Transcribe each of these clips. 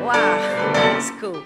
Wow, that's cool.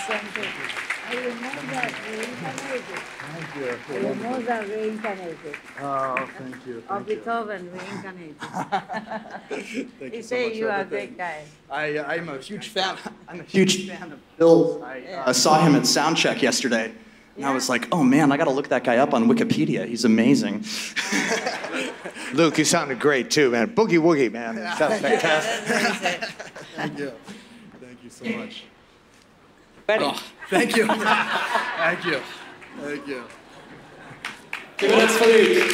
something. You know that reincarnated. Thank you. You know that reincarnated. Oh, thank you. Of Beethoven reincarnated. Thank He so say much you for are a everything. great guy. I'm a huge fan. I'm a huge fan of Bill's. I saw him at Soundcheck yesterday, and I was like, oh man, I got to look that guy up on Wikipedia. He's amazing. Luke, you sounded great too, man. Boogie woogie, man. Sounds fantastic. Thank you. Thank you so much. Buddy. Oh, thank you. Thank you. Thank you. Give it up for Luke.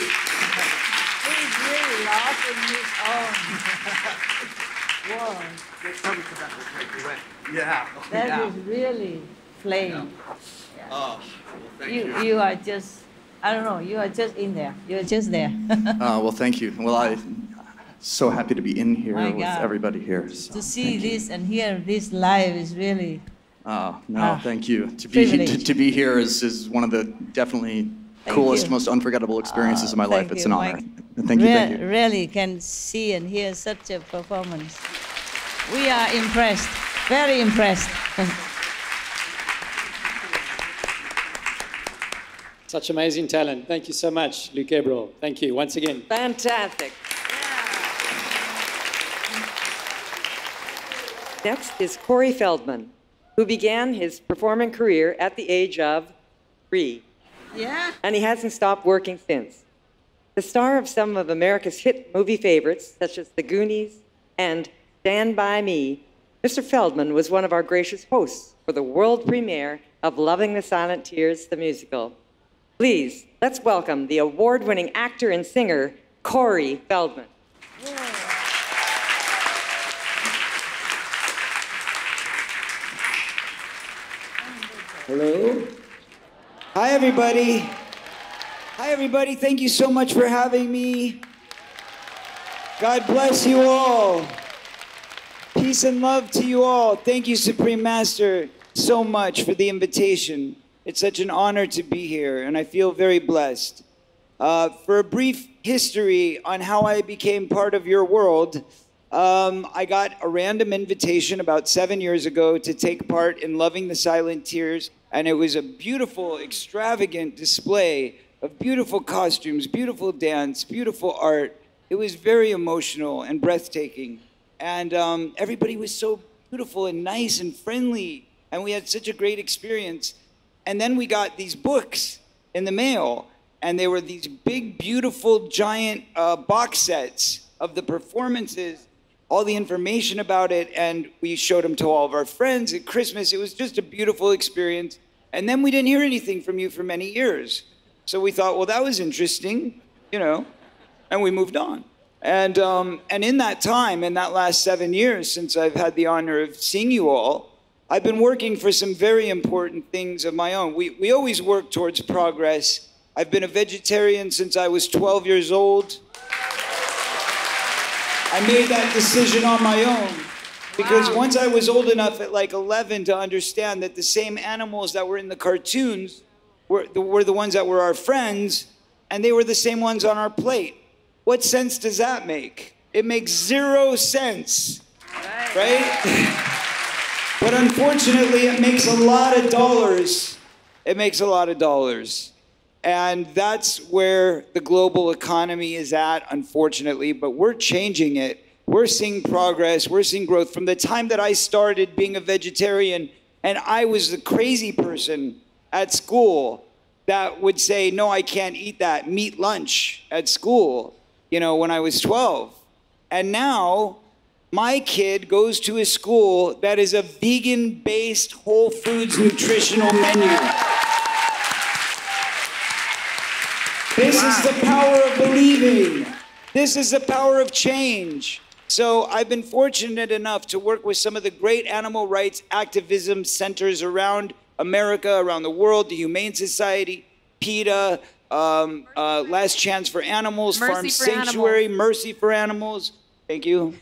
He's really lost in his own world. Yeah. That yeah. is really flame. Yeah. Oh, well, thank you. You are just, I don't know, you are just in there. You're just there. Well, thank you. Well, I'm so happy to be in here My with God. everybody here. So, To see this and hear this live is really thank you. Privilege. To be here is one of the definitely coolest, you. most unforgettable experiences of my life. thank It's you, an honor. Mike. Thank you. Thank you. Really can see and hear such a performance. We are impressed, very impressed. Such amazing talent. Thank you so much, Luke Ebrel. Thank you once again. Fantastic. Next is Corey Feldman, who began his performing career at the age of 3. Yeah? And he hasn't stopped working since. The star of some of America's hit movie favorites, such as The Goonies and Stand By Me, Mr. Feldman was one of our gracious hosts for the world premiere of Loving the Silent Tears, the musical. Please, let's welcome the award-winning actor and singer, Corey Feldman. Hello. Hi, everybody. Hi, everybody. Thank you so much for having me. God bless you all. Peace and love to you all. Thank you, Supreme Master, so much for the invitation. It's such an honor to be here, and I feel very blessed. For a brief history on how I became part of your world, I got a random invitation about 7 years ago to take part in Loving the Silent Tears, and it was a beautiful, extravagant display of beautiful costumes, beautiful dance, beautiful art. It was very emotional and breathtaking. And everybody was so beautiful and nice and friendly, and we had such a great experience. And then we got these books in the mail, and they were these big, beautiful, giant box sets of the performances, all the information about it, and we showed them to all of our friends at Christmas. It was just a beautiful experience. And then we didn't hear anything from you for many years. So we thought, well, that was interesting, you know, and we moved on. And in that time, in that last 7 years, since I've had the honor of seeing you all, I've been working for some very important things of my own. We always work towards progress. I've been a vegetarian since I was 12 years old. I made that decision on my own because once I was old enough at like 11 to understand that the same animals that were in the cartoons were the ones that were our friends, and they were the same ones on our plate. What sense does that make? It makes 0 sense, right? But unfortunately, it makes a lot of dollars. It makes a lot of dollars. And that's where the global economy is at, unfortunately, but we're changing it. We're seeing progress, we're seeing growth. From the time that I started being a vegetarian, and I was the crazy person at school that would say, no, I can't eat that meat lunch at school, you know, when I was 12. And now, my kid goes to a school that is a vegan-based Whole Foods nutritional menu. This is the power of believing. This is the power of change. So I've been fortunate enough to work with some of the great animal rights activism centers around America, around the world, the Humane Society, PETA, Last Chance for Animals, Farm Sanctuary, Mercy for Animals. Thank you.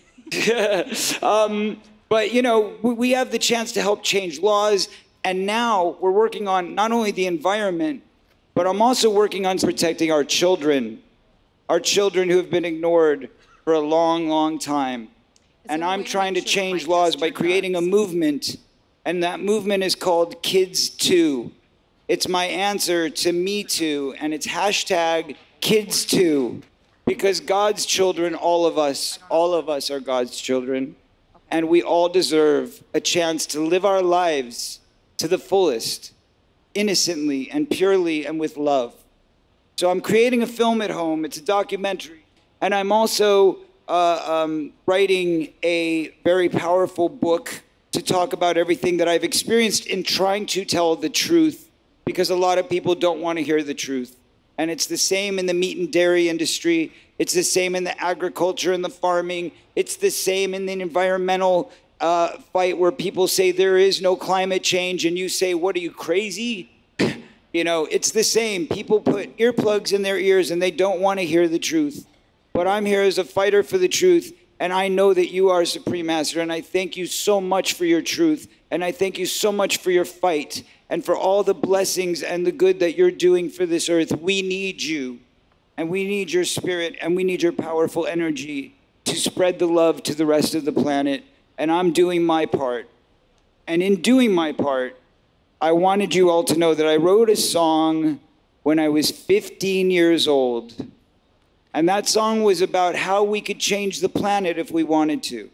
But, you know, we have the chance to help change laws. And now we're working on not only the environment, but I'm also working on protecting our children who have been ignored for a long, long time. And I'm trying to change laws by creating a movement And that movement is called Kids Too. It's my answer to Me Too, and it's hashtag Kids Too. Because God's children, all of us are God's children. And we all deserve a chance to live our lives to the fullest, innocently and purely and with love. So I'm creating a film at home. It's a documentary. And I'm also writing a very powerful book to talk about everything that I've experienced in trying to tell the truth, because a lot of people don't want to hear the truth. And it's the same in the meat and dairy industry. It's the same in the agriculture and the farming. It's the same in the environmental fight where people say there is no climate change and you say, what are you, crazy? You know, it's the same. People put earplugs in their ears and they don't want to hear the truth. But I'm here as a fighter for the truth, and I know that you are Supreme Master, and I thank you so much for your truth, and I thank you so much for your fight, and for all the blessings and the good that you're doing for this earth. We need you, and we need your spirit, and we need your powerful energy to spread the love to the rest of the planet, and I'm doing my part. And in doing my part, I wanted you all to know that I wrote a song when I was 15 years old. And that song was about how we could change the planet if we wanted to.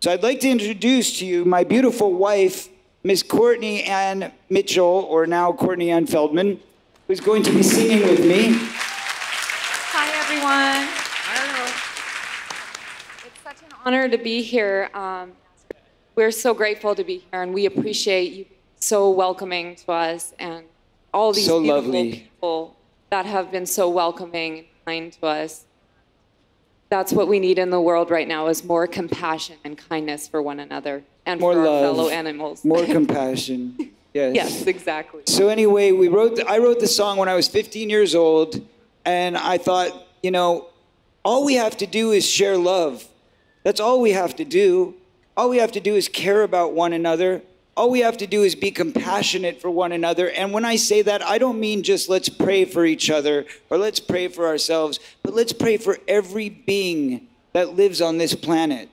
So I'd like to introduce to you my beautiful wife, Miss Courtney Ann Mitchell, or now Courtney Ann Feldman, who's going to be singing with me. Hi, everyone. It's such an honor to be here. We're so grateful to be here, and we appreciate you so welcoming to us, and all these So beautiful lovely. people that have been so welcoming and kind to us. That's what we need in the world right now, is more compassion and kindness for one another and More for love, our fellow animals. more compassion. Yes. Yes, exactly. So anyway, I wrote the song when I was 15 years old, and I thought, you know, all we have to do is share love. That's all we have to do. All we have to do is care about one another. All we have to do is be compassionate for one another. And when I say that, I don't mean just let's pray for each other or let's pray for ourselves, but let's pray for every being that lives on this planet.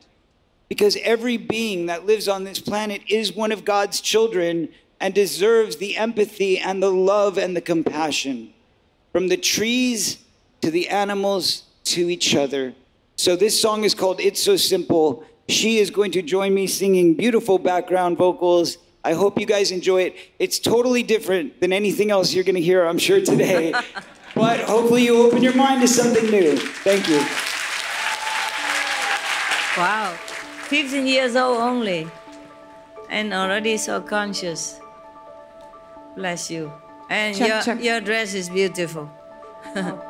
Because every being that lives on this planet is one of God's children and deserves the empathy and the love and the compassion. From the trees to the animals to each other. So this song is called It's So Simple. She is going to join me singing beautiful background vocals. I hope you guys enjoy it. It's totally different than anything else you're going to hear, I'm sure, today. But hopefully you open your mind to something new. Thank you. Wow, 15 years old only, and already so conscious. Bless you. And Check. your dress is beautiful. Oh,